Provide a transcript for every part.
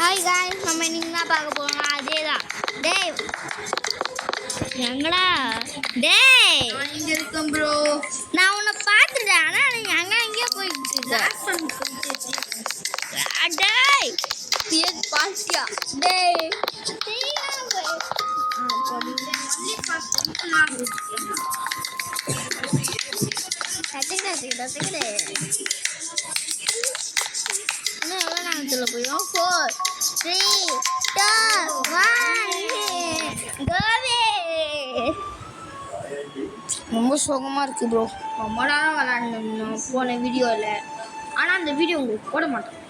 Hi guys, நம்ம இன்னைக்கு என்ன பார்க்க போறோம்னா அதே தான். டேய் எங்கடா டேய்? இங்க இருக்கேன் ப்ரோ. நான் உன்னை பார்த்துட்டேன், ஆனால் நீ அங்கே எங்கேயோ போயிட்டு இருக்க. டேய் பியர் பாசியா டேய் போயிடும். 4 3 2 1 கோவே. ரொம்ப சோகமாக இருக்குது ப்ரோ. ரொம்ப நேரம் விளாண்டோம் போன வீடியோவில். ஆனால் அந்த வீடியோ உங்களுக்கு போட மாட்டோம்,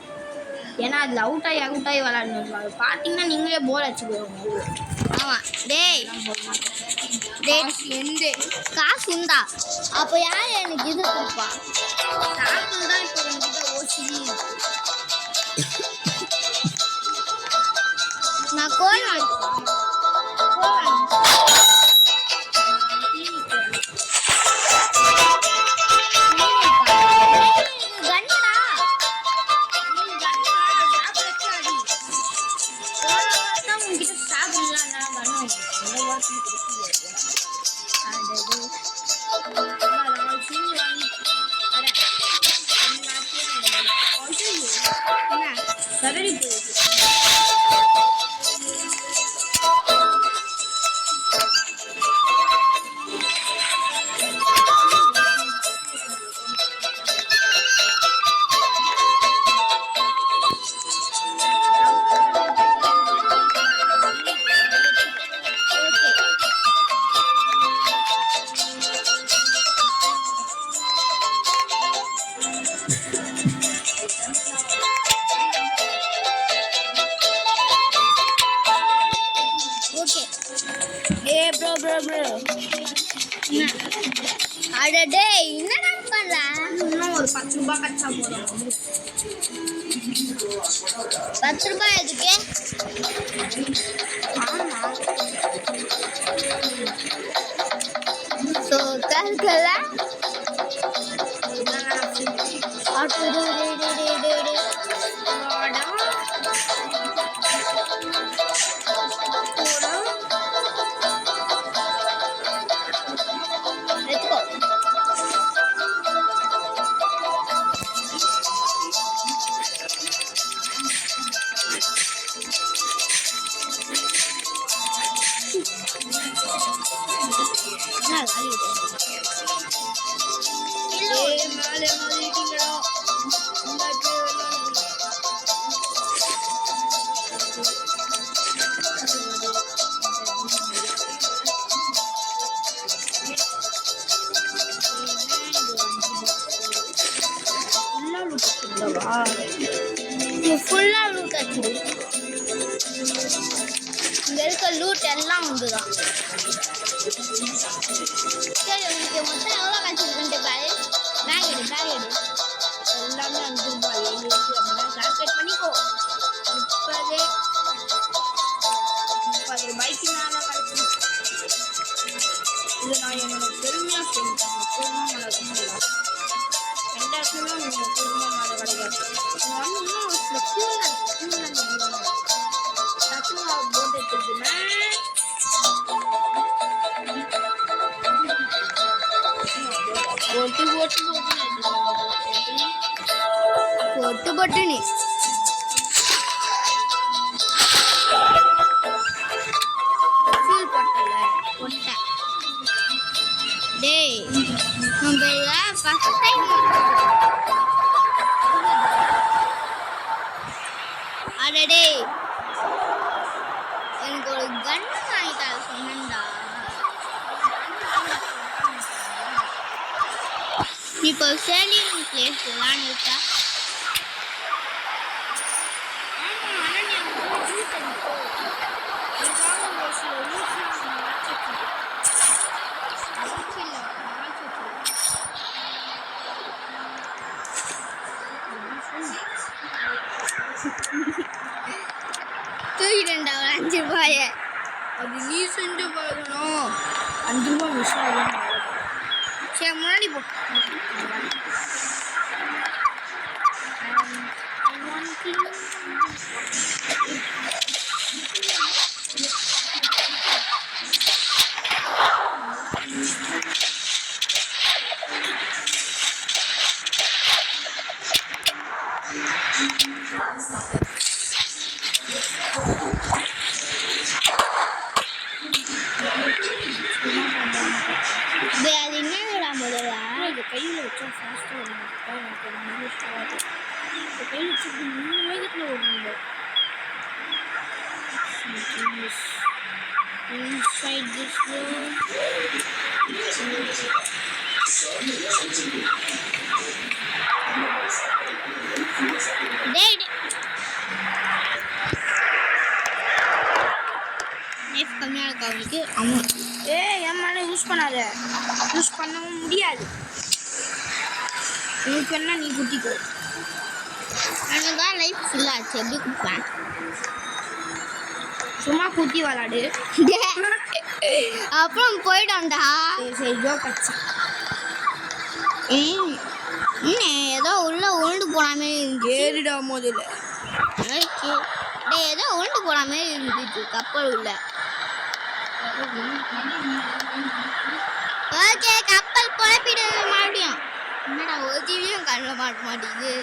ஏன்னா அதில் அவுட் ஆகி விளாடணும். அது பார்த்தீங்கன்னா நீங்களே போர் அடிச்சு போயிடுவோம். ஆமாம் டேய் டேய் காசு இருந்தா அப்போ யார் எனக்கு இது கொடுப்பா? சாப்பிட்டு தான் இப்போ என்கிட்ட ஓசிடி இருக்கு. நான் கோல் சரி போயிடுது. அடடே என்னடா பண்ற? இன்னும் ஒரு 10 ரூபாய் கச்சா போதும். 10 ரூபாய் எதுக்கு? ஸோ கல்கல ஃபுல்லாக லூட் ஆச்சு. இங்கே இருக்க லூட் எல்லாம் உண்டுதான். சரி, உங்களுக்கு மொத்தம் எவ்வளோ காசு இருக்குன்ட்டு பாரு. பேக் எடு எல்லாமே 5 ரூபாய் 7 கால்குலேட் பண்ணிக்கோ. 30 ரூபாய்க்கு மேலே கிடைக்கும். இது நான் என்னோட பெருமையாக சொல்லிட்டேன். பெருமை மேலே கிடைக்கும். எந்த இடத்துலையும் உங்களுக்கு பெருமை மேலே கிடைக்காது. இன்னும் போட்டு எடுத்துக்கிட்டுனா போட்டு நீ ஃபுல் போட்டல போட்டேன். டேய் நம்ம ஃபர்ஸ்ட் டைம் அடடே எனக்கு ஒரு கன் வாங்கிட்டா சொன்னேன்டா. இப்போ சேலிங் பிளேஸ் விளாண்டுட்டா. தூக்கிட்டேன்டா ஒரு 5 ரூபாய. அது நீ செஞ்சு பார்க்கணும். 5 ரூபாய் மிஸ் ஆகும். சரி முன்னாடி போ. அது என்னடா முதல்ல இது கையில் வச்சா ஃபாஸ்ட்டாக வரும் எனக்கு ரொம்ப ஸ்டார்ட் இந்த கையில் வச்சு 3 வேகத்தில் ஓடுங்க inside this room டேய் நெஃப் கம்மியா இருக்கா அவனுக்கு அம்மா என் மேலே யூஸ் பண்ணாத யூஸ் பண்ணவும் முடியாது உனக்கு என்ன நீ குட்டிக்கோ எனக்கு தான் லைஃப் ஃபுல் ஆச்சு எப்படி குப்பேன் சும்மா குத்தி விளாடு அப்புறம் போயிட்டான்டா சரி ஜோக் ஆச்சு ஏதோ உள்ள உருண்டு போன மாதிரி இருந்துச்சு ஏறிடா முதல்ல டேய் ஏதோ உருண்டு போன மாதிரி இருந்துச்சு கப்பல் உள்ள ஓகே கப்பல் குழப்பிடுது மறுபடியும் என்னடா ஒரு ஜீவியும் கண்ணில் மாட்ட மாட்டேங்குது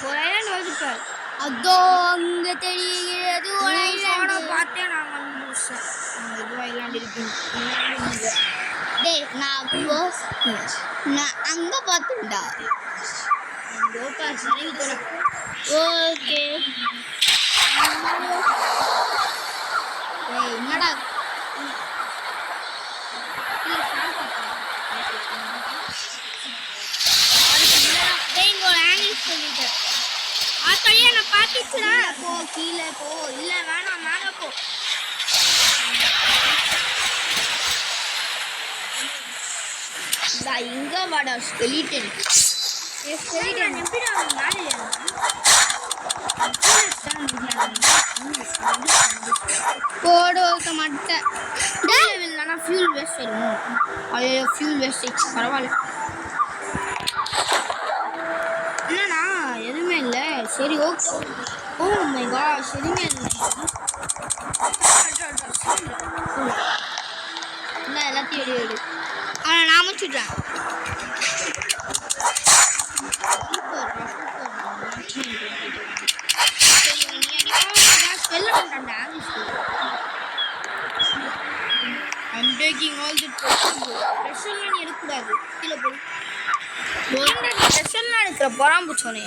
ஒரு ஐலாண்ட் வந்துட்டார் அதோ அங்க தெரிகிறது ஒரு ஐலாண்டு பார்த்தேன் நான் வந்து முடிச்சேன் அங்கே எதுவும் ஐலாண்ட் இருக்கு டேய் நான் அப்போ நான் அங்க பார்த்தேன்டா ஓகே டேய் என்னடா போ கீழே போ இல்ல வேணாம் மேல போ இங்க வாடா ஸ்கெலிட்டன் ஸ்கெலிட்டன் எப்படி அவன் மேலே போடு வைக்க மாட்டேன் இல்லைன்னா ஃபியூல் வேஸ்ட் ஆயிடும் ஐயோ ஃபியூல் வேஸ்ட் ஆயிடுச்சு பரவாயில்ல என்னண்ணா எதுவுமே இல்லை சரி ஓகே ஓ மை காஷ் எதுவுமே இல்லை இல்லை எல்லாத்தையும் எடு அவனை நான் முடிச்சுட்றேன் I'm taking all the pressure நீ எடுக்கக்கூடாது கீழே போய் ப்ரெஷர்லாம் எடுக்கிற பொறாம்பூச்சோனே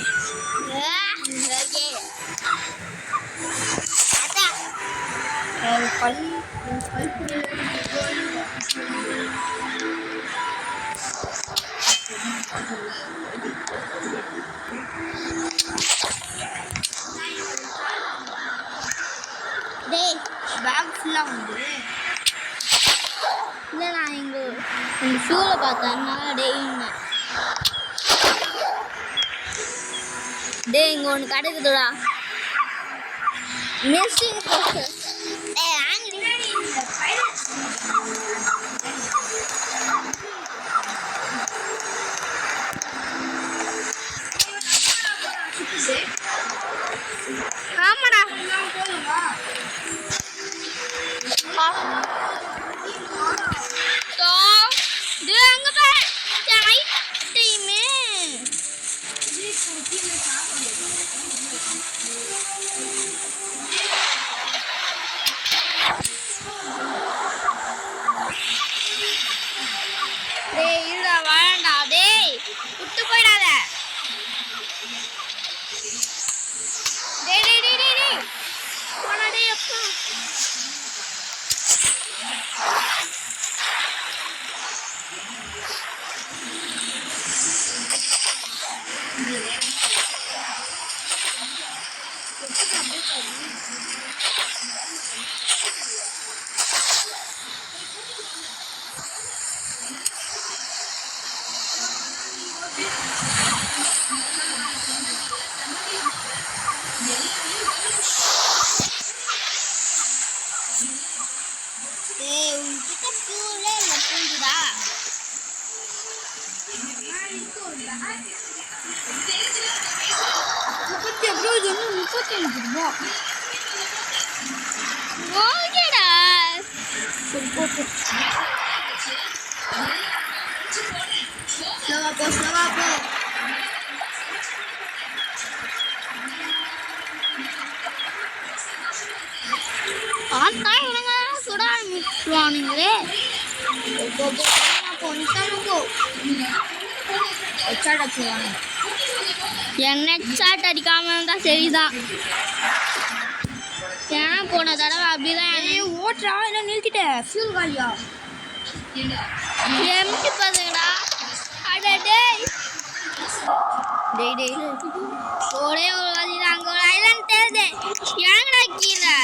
டேய் பேக் ஃபுல்லாக வந்து இல்லை நான் எங்கள் ஷூவை பார்த்தேன் டேய்ங்க டேய் இங்கே ஒன்று கிடைக்குதுடா நெஸ்டிங் ஏய் ஆங்கிரி ஆமாடா அங்கே பாரு டைமே டேய் இருடா வாழண்டா டேய் விட்டு போயிடாத டேய் டேய் டேய் டேய் டேய் போடா டேய் அப்பா டேய் உன்கிட்ட ஃபியூலே இல்லை புரிஞ்சுதா ஓகேடா சரி போட்டு ஸ்லோவா போ ஸ்லோவா போ. பார்த்தா இவனுங்க சுட ஆரம்பிச்சுவானுங்களே. என்ன ஷாட் அடிக்காம இருந்தா சரிதான். ஏன்னா போன தடவை அப்படிதான் ஓட்டுறா இல்லை நிறுத்திட்டேன். ஃபியூல் காலியா எம்டி பசங்கடா. அட டேய் டேய் டேய் ஒரே ஒரு வழி தான். அங்கே ஒரு ஐலாண்ட் தேடுது. இறங்கடா கீழே.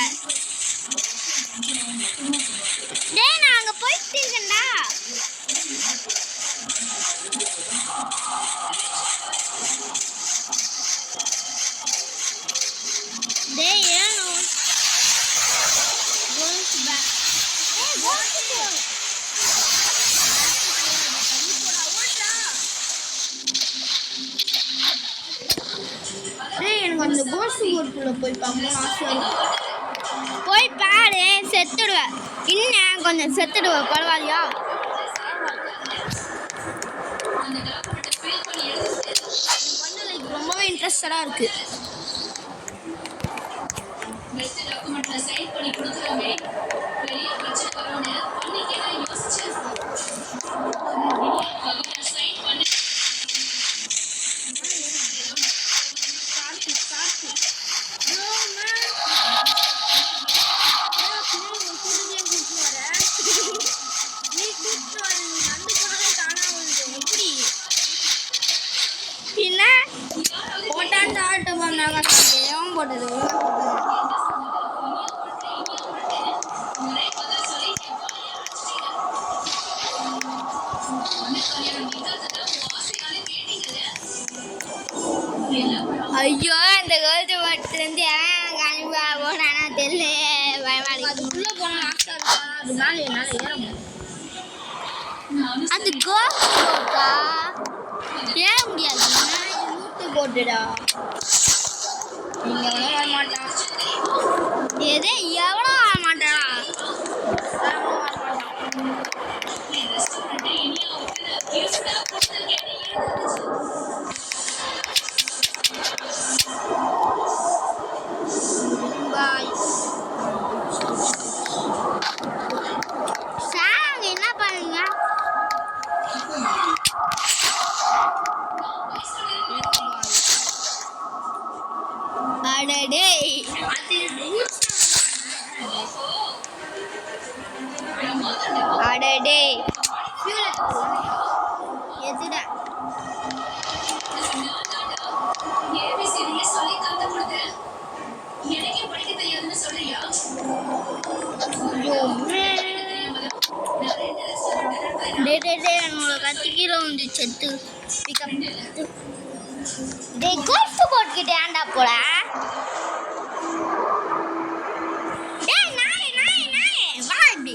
டேய் நான் அங்கே போயிட்டு இருக்கேன்டா. டேய் ஏனோ கோல்ஸ் பேக். ஏய் கோல்ஸ் எனக்கு அந்த கோஸ்ட் ஊருக்குள்ள போய் பார்க்கணும் ஆசையா இருக்கு. போய் பாரு செத்துடுவேன். இன்னும் கொஞ்சம் செத்துடுவேன் பரவாயில்லையா? ரொம்பவே இன்ட்ரெஸ்டடா இருக்கு. என்ன போட்டான்னு ஆட்ட பண்ணாங்க. ஏன் போட்டது ஐயோ அந்த கோல்டு மட்டும் கண்டிப்பா போனானா தெரியல. பயமா இருக்கு. அதுக்குள்ள போன ஆசை இருக்கா? அது மேலே என்னால் ஏற முடியும். அது கோல்டு போட்டா ஏற முடியாது. மூட்டு போட்டுடா. நீங்க எவ்வளோ வர மாட்டான். எது எவ்வளோ வர மாட்டானா? பாய். சாங் என்ன பண்ணுங்க? அடடே அடடே எதுடா என்னோட கத்திக்கீழே வந்து செத்து டேய் கோல்ஃப் போட்டுக்கிட்டே ஏன்டா போல? டேய் நாயே நாயே நாயே வா இப்படி.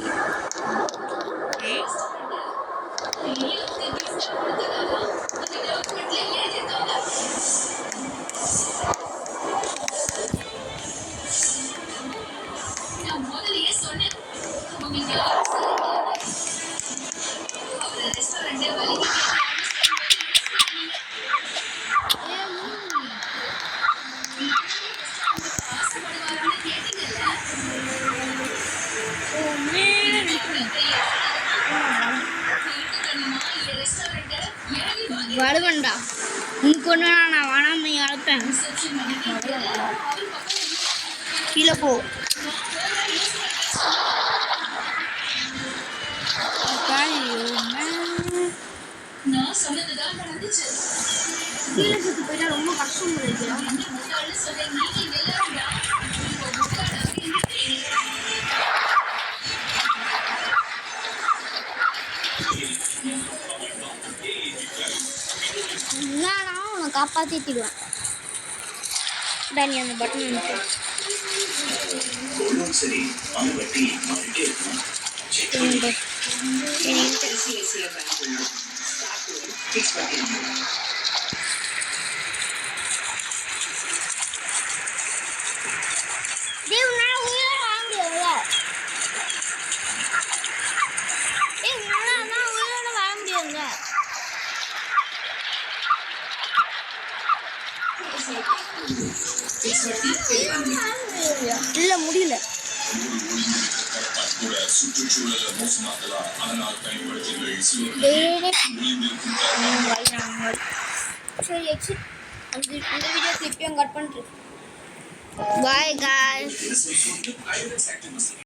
வருவன்டா உனக்கு ஒன்று நான் வேணாம அழைப்பேன். கீழே போ. கீழே சுற்றி போயிட்டா ரொம்ப கஷ்டம் நினைக்கிறேன். என்னன்னா உன்னை காப்பாற்றிடுவேன். நீ அந்த பட்டன் சரி அவங்க வட்டி மாறிட்டே இருக்கணும். இல்லை முடியல. சுற்றுச்சூழலை மோசமாக்கலாம். அதனால் பயன்படுத்துகிற சரி எக்ஸிட் அந்த வீடியோ கிளிப்பையும் கட் பண்ணிட்டு பாய் காய்ஸ். இசுவை